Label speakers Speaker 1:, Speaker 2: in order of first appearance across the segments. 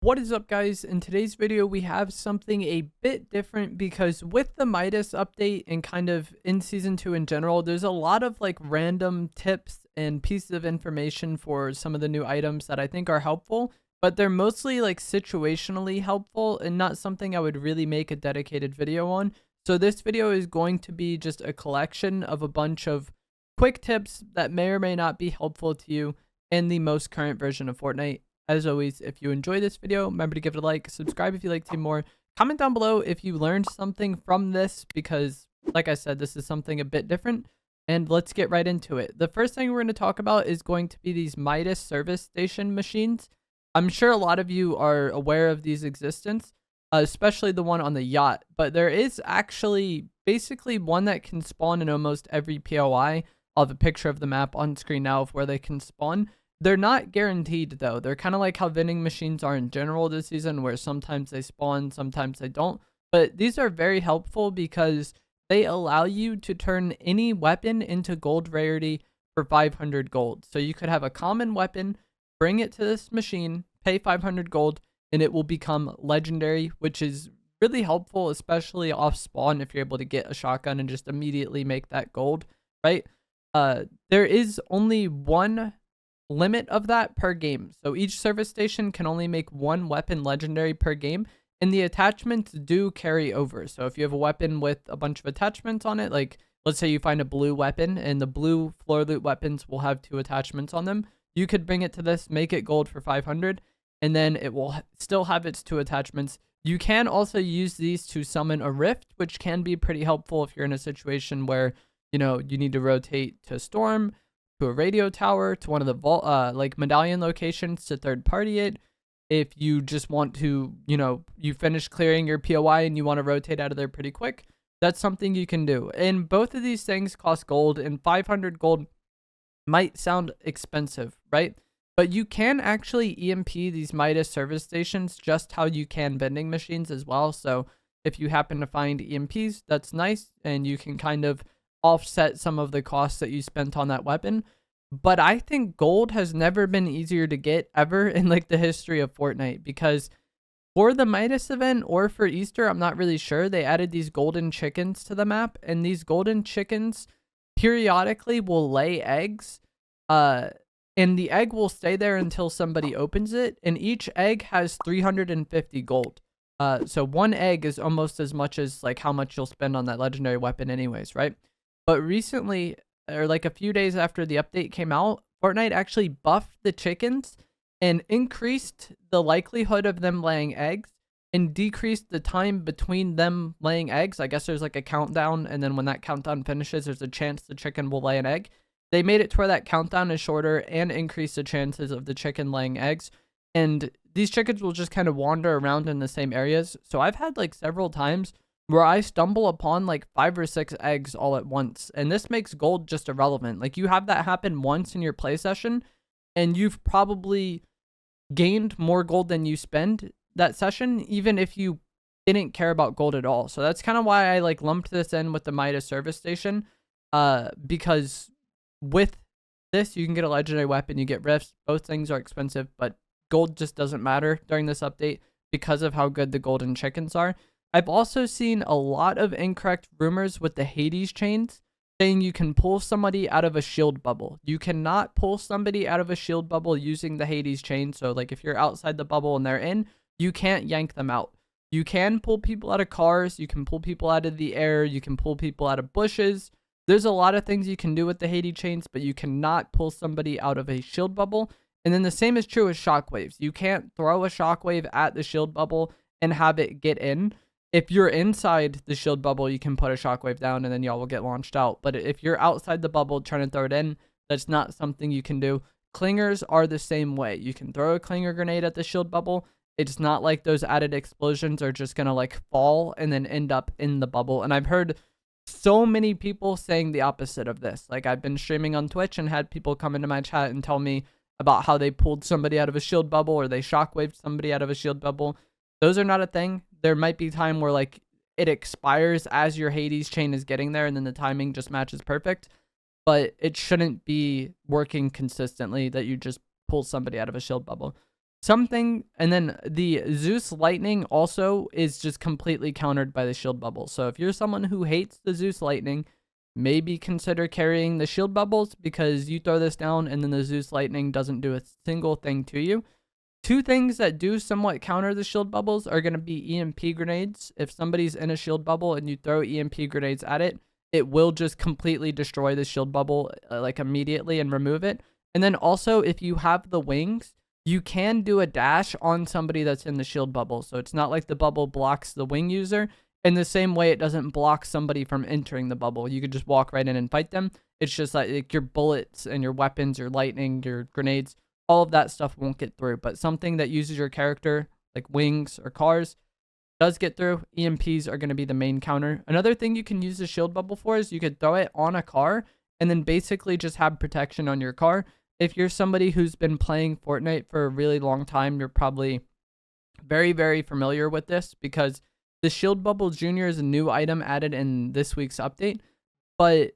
Speaker 1: What is up, guys? In today's video we have something a bit different because with the Midas update and kind of in season 2 in general, there's a lot of like random tips and pieces of information for some of the new items that I think are helpful, but they're mostly like situationally helpful and not something I would really make a dedicated video on. So this video is going to be just a collection of a bunch of quick tips that may or may not be helpful to you in the most current version of Fortnite. As always, if you enjoy this video, remember to give it a like, subscribe if you like to see more, comment down below if you learned something from this, because like I said, this is something a bit different, and let's get right into it. The first thing we're going to talk about is going to be these Midas service station machines. I'm sure a lot of you are aware of these existence, especially the one on the yacht, but there is actually basically one that can spawn in almost every POI. I'll have a picture of the map on screen now of where they can spawn. They're not guaranteed, though. They're kind of like how vending machines are in general this season, where sometimes they spawn, sometimes they don't. But these are very helpful because they allow you to turn any weapon into gold rarity for 500 gold. So you could have a common weapon, bring it to this machine, pay 500 gold, and it will become legendary, which is really helpful, especially off spawn if you're able to get a shotgun and just immediately make that gold, right? There is only one limit of that per game. So each service station can only make one weapon legendary per game, and the attachments do carry over. So if you have a weapon with a bunch of attachments on it, like let's say you find a blue weapon and the blue floor loot weapons will have 2 attachments on them, you could bring it to this, make it gold for 500, and then it will still have its 2 attachments. You can also use these to summon a rift, which can be pretty helpful if you're in a situation where, you know, you need to rotate to storm, to a radio tower, to one of the vault, like medallion locations to third party it. If you just want to, you know, you finish clearing your POI and you want to rotate out of there pretty quick, that's something you can do. And both of these things cost gold, and 500 gold might sound expensive, right? But you can actually EMP these Midas service stations just how you can vending machines as well. So if you happen to find EMPs, that's nice, and you can kind of offset some of the costs that you spent on that weapon. But I think gold has never been easier to get ever in like the history of Fortnite, because for the Midas event or for Easter, I'm not really sure, they added these golden chickens to the map, and these golden chickens periodically will lay eggs, and the egg will stay there until somebody opens it, and each egg has 350 gold. So one egg is almost as much as like how much you'll spend on that legendary weapon anyways, right? But recently, or like a few days after the update came out, Fortnite actually buffed the chickens and increased the likelihood of them laying eggs and decreased the time between them laying eggs. I guess there's like a countdown, and then when that countdown finishes, there's a chance the chicken will lay an egg. They made it to where that countdown is shorter and increased the chances of the chicken laying eggs. And these chickens will just kind of wander around in the same areas. So I've had like several times where I stumble upon like 5 or 6 eggs all at once. And this makes gold just irrelevant. Like you have that happen once in your play session, and you've probably gained more gold than you spend that session, even if you didn't care about gold at all. So that's kind of why I like lumped this in with the Midas service station. Because with this, you can get a legendary weapon, you get rifts. Both things are expensive, but gold just doesn't matter during this update because of how good the golden chickens are. I've also seen a lot of incorrect rumors with the Hades chains saying you can pull somebody out of a shield bubble. You cannot pull somebody out of a shield bubble using the Hades chain. So like if you're outside the bubble and they're in, you can't yank them out. You can pull people out of cars. You can pull people out of the air. You can pull people out of bushes. There's a lot of things you can do with the Hades chains, but you cannot pull somebody out of a shield bubble. And then the same is true with shockwaves. You can't throw a shockwave at the shield bubble and have it get in. If you're inside the shield bubble, you can put a shockwave down and then y'all will get launched out. But if you're outside the bubble trying to throw it in, that's not something you can do. Clingers are the same way. You can throw a clinger grenade at the shield bubble. It's not like those added explosions are just going to like fall and then end up in the bubble. And I've heard so many people saying the opposite of this. Like I've been streaming on Twitch and had people come into my chat and tell me about how they pulled somebody out of a shield bubble or they shockwaved somebody out of a shield bubble. Those are not a thing. There might be time where like it expires as your Hades chain is getting there and then the timing just matches perfect. But it shouldn't be working consistently that you just pull somebody out of a shield bubble. something. And then the Zeus lightning also is just completely countered by the shield bubble. So if you're someone who hates the Zeus lightning, maybe consider carrying the shield bubbles, because you throw this down and then the Zeus lightning doesn't do a single thing to you. Two things that do somewhat counter the shield bubbles are going to be EMP grenades. If somebody's in a shield bubble and you throw EMP grenades at it, it will just completely destroy the shield bubble like immediately and remove it. And then also, if you have the wings, you can do a dash on somebody that's in the shield bubble. So it's not like the bubble blocks the wing user. In the same way, it doesn't block somebody from entering the bubble. You could just walk right in and fight them. It's just like your bullets and your weapons, your lightning, your grenades, all of that stuff won't get through. But something that uses your character, like wings or cars, does get through. EMPs are going to be the main counter. Another thing you can use the shield bubble for is you could throw it on a car and then basically just have protection on your car. If you're somebody who's been playing Fortnite for a really long time, you're probably very, very familiar with this, because the Shield Bubble Junior is a new item added in this week's update. But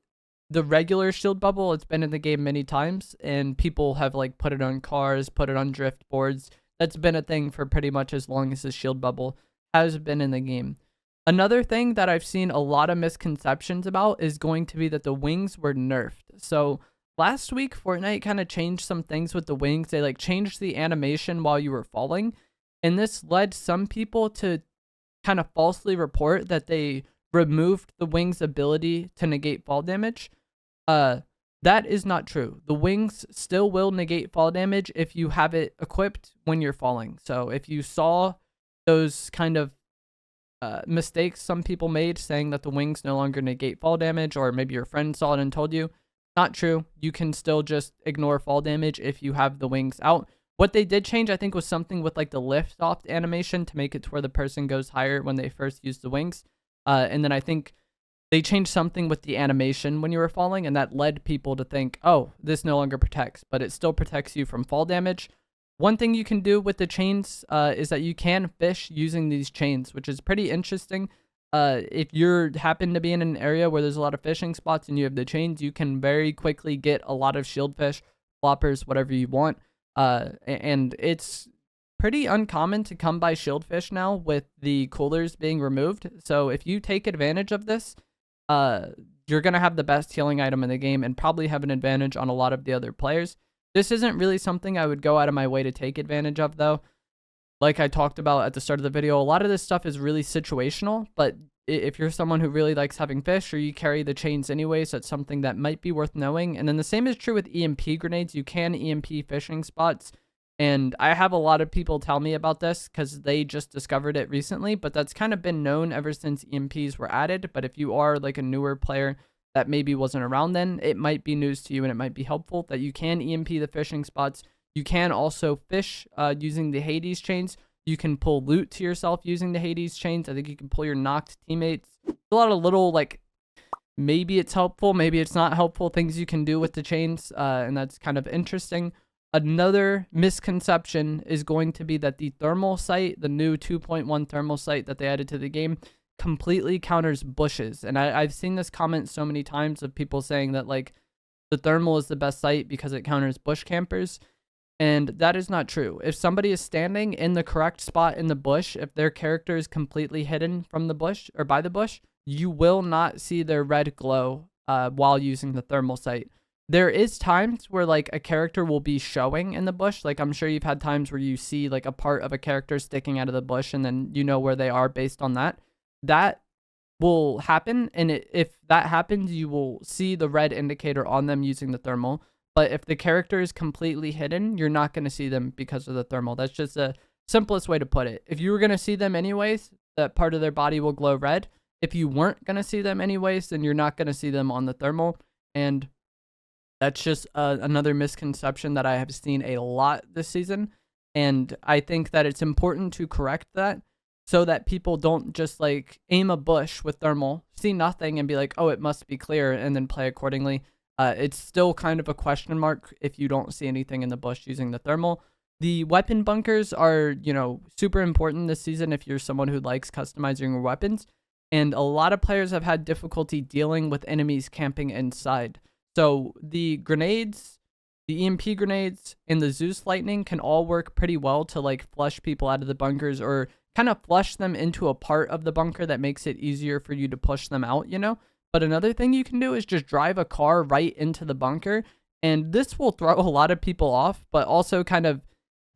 Speaker 1: the regular Shield Bubble, it's been in the game many times, and people have like put it on cars, put it on drift boards. That's been a thing for pretty much as long as the Shield Bubble has been in the game. Another thing that I've seen a lot of misconceptions about is going to be that the wings were nerfed. So last week, Fortnite kind of changed some things with the wings. They like changed the animation while you were falling. And this led some people to kind of falsely report that they removed the wings' ability to negate fall damage. That is not true. The wings still will negate fall damage if you have it equipped when you're falling. So if you saw those kind of mistakes some people made saying that the wings no longer negate fall damage, or maybe your friend saw it and told you, not true. You can still just ignore fall damage if you have the wings out. What they did change, I think, was something with like the lift off animation to make it to where the person goes higher when they first use the wings. And then I think they changed something with the animation when you were falling, and that led people to think, oh, this no longer protects, but it still protects you from fall damage. One thing you can do with the chains is that you can fish using these chains, which is pretty interesting. If you happen to be in an area where there's a lot of fishing spots and you have the chains, you can very quickly get a lot of shield fish, floppers, whatever you want. And it's pretty uncommon to come by shield fish now with the coolers being removed. So if you take advantage of this, you're going to have the best healing item in the game and probably have an advantage on a lot of the other players. This isn't really something I would go out of my way to take advantage of, though. Like I talked about at the start of the video, a lot of this stuff is really situational, but if you're someone who really likes having fish, or you carry the chains anyways, that's something that might be worth knowing. And then the same is true with EMP grenades. You can EMP fishing spots, and I have a lot of people tell me about this because they just discovered it recently, but that's kind of been known ever since EMPs were added. But if you are like a newer player that maybe wasn't around then, it might be news to you, and it might be helpful that you can EMP the fishing spots. You can also fish using the Hades chains. You can pull loot to yourself using the Hades chains. I think you can pull your knocked teammates. A lot of little, like, maybe it's helpful, maybe it's not helpful things you can do with the chains, and that's kind of interesting. Another misconception is going to be that the thermal sight, the new 2.1 thermal sight that they added to the game, completely counters bushes. And I've seen this comment so many times of people saying that like the thermal is the best sight because it counters bush campers, and that is not true. If somebody is standing in the correct spot in the bush, if their character is completely hidden from the bush or by the bush, you will not see their red glow while using the thermal sight. There is times where like a character will be showing in the bush. Like I'm sure you've had times where you see like a part of a character sticking out of the bush, and then you know where they are based on that. That will happen, and if that happens, you will see the red indicator on them using the thermal. But if the character is completely hidden, you're not going to see them because of the thermal. That's just the simplest way to put it. If you were going to see them anyways, that part of their body will glow red. If you weren't going to see them anyways, then you're not going to see them on the thermal. And that's just another misconception that I have seen a lot this season. And I think that it's important to correct that, so that people don't just like aim a bush with thermal, see nothing, and be like, oh, it must be clear, and then play accordingly. It's still kind of a question mark if you don't see anything in the bush using the thermal. The weapon bunkers are, super important this season if you're someone who likes customizing your weapons. And a lot of players have had difficulty dealing with enemies camping inside. So the grenades The EMP grenades and the Zeus lightning can all work pretty well to like flush people out of the bunkers, or kind of flush them into a part of the bunker that makes it easier for you to push them out, you know? But another thing you can do is just drive a car right into the bunker, and this will throw a lot of people off, but also kind of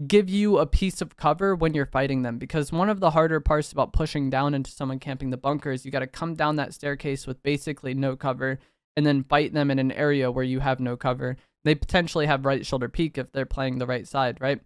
Speaker 1: give you a piece of cover when you're fighting them. Because one of the harder parts about pushing down into someone camping the bunker is you got to come down that staircase with basically no cover and then fight them in an area where you have no cover. They potentially have right shoulder peek if they're playing the right side, right?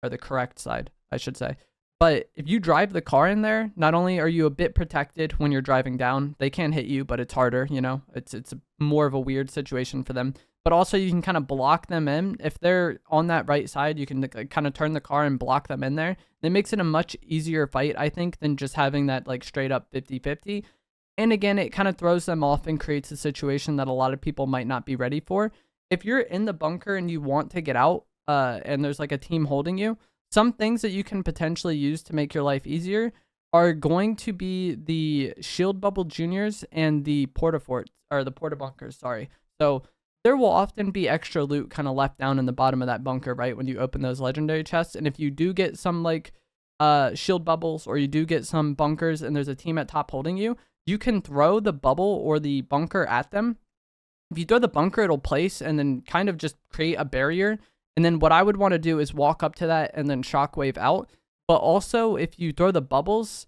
Speaker 1: Or the correct side, I should say. But if you drive the car in there, not only are you a bit protected when you're driving down, they can't hit you, but it's harder, you know? It's more of a weird situation for them. But also you can kind of block them in. If they're on that right side, you can like, kind of turn the car and block them in there. It makes it a much easier fight, I think, than just having that like straight up 50-50. And again, it kind of throws them off and creates a situation that a lot of people might not be ready for. If you're in the bunker and you want to get out, and there's like a team holding you, some things that you can potentially use to make your life easier are going to be the shield bubble juniors and the porta forts, or the porta bunkers, sorry. So there will often be extra loot kind of left down in the bottom of that bunker, right, when you open those legendary chests. And if you do get some like shield bubbles, or you do get some bunkers and there's a team at top holding you, you can throw the bubble or the bunker at them. If you throw the bunker, it'll place and then kind of just create a barrier. And then what I would want to do is walk up to that and then shockwave out. But also, if you throw the bubbles,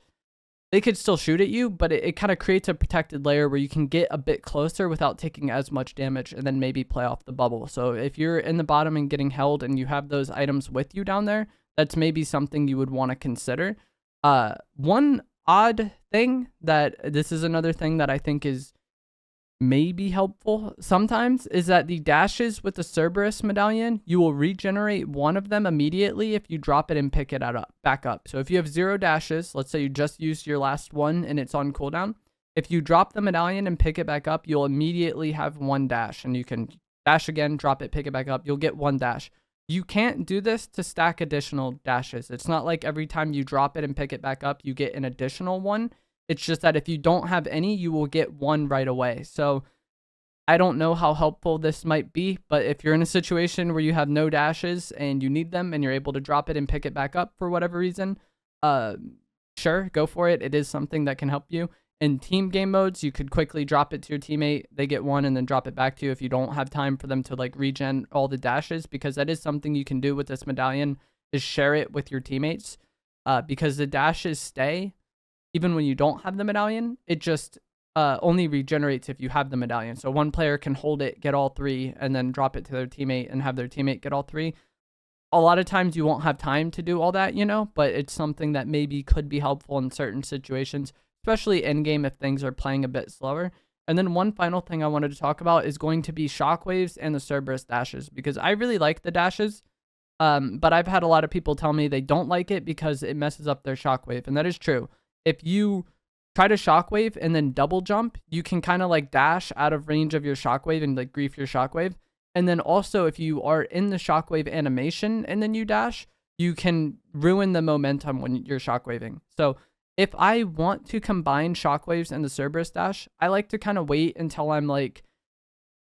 Speaker 1: they could still shoot at you, but it kind of creates a protected layer where you can get a bit closer without taking as much damage, and then maybe play off the bubble. So if you're in the bottom and getting held and you have those items with you down there, that's maybe something you would want to consider. One odd thing that this is another thing that I think is maybe helpful sometimes is that the dashes with the Cerberus medallion, you will regenerate one of them immediately if you drop it and pick it back up. So if you have 0 dashes, let's say you just used your last one and it's on cooldown, if you drop the medallion and pick it back up, you'll immediately have 1 dash, and you can dash again, drop it, pick it back up, you'll get 1 dash. You can't do this to stack additional dashes. It's not like every time you drop it and pick it back up, you get an additional one. It's just that if you don't have any, you will get 1 right away. So I don't know how helpful this might be, but if you're in a situation where you have no dashes and you need them and you're able to drop it and pick it back up for whatever reason, sure, go for it. It is something that can help you. In team game modes, you could quickly drop it to your teammate. They get 1 and then drop it back to you if you don't have time for them to like regen all the dashes, because that is something you can do with this medallion, is share it with your teammates, because the dashes stay even when you don't have the medallion. It just only regenerates if you have the medallion. So one player can hold it, get all 3, and then drop it to their teammate and have their teammate get all 3. A lot of times you won't have time to do all that, you know, but it's something that maybe could be helpful in certain situations, especially in game if things are playing a bit slower. And then one final thing I wanted to talk about is going to be shockwaves and the Cerberus dashes, because I really like the dashes. But I've had a lot of people tell me they don't like it because it messes up their shockwave, and that is true. If you try to shockwave and then double jump, you can kind of like dash out of range of your shockwave and like grief your shockwave. And then also, if you are in the shockwave animation and then you dash, you can ruin the momentum when you're shockwaving. So if I want to combine shockwaves and the Cerberus dash, I like to kind of wait until I'm like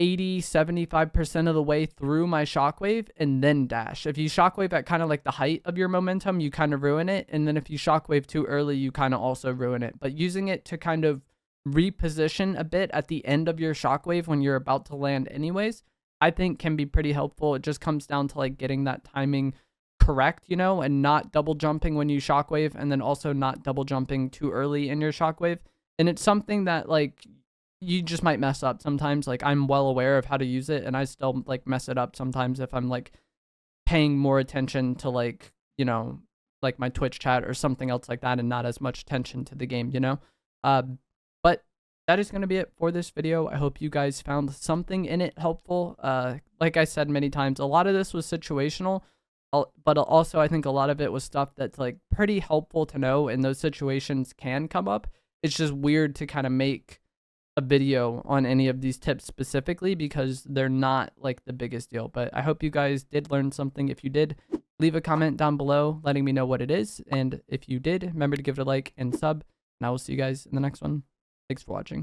Speaker 1: 80-75% of the way through my shockwave and then dash. If you shockwave at kind of like the height of your momentum, you kind of ruin it. And then if you shockwave too early, you kind of also ruin it. But using it to kind of reposition a bit at the end of your shockwave when you're about to land anyways, I think can be pretty helpful. It just comes down to like getting that timing correct, you know, and not double jumping when you shockwave, and then also not double jumping too early in your shockwave. And it's something that like you just might mess up sometimes. Like I'm well aware of how to use it, and I still like mess it up sometimes if I'm like paying more attention to like, you know, like my Twitch chat or something else like that, and not as much attention to the game, you know. But that is going to be it for this video. I hope you guys found something in it helpful. Like I said many times, a lot of this was situational, but also I think a lot of it was stuff that's like pretty helpful to know, and those situations can come up. It's just weird to kind of make a video on any of these tips specifically because they're not like the biggest deal. But I hope you guys did learn something. If you did, leave a comment down below letting me know what it is. And if you did, remember to give it a like and sub. And I will see you guys in the next one. Thanks for watching.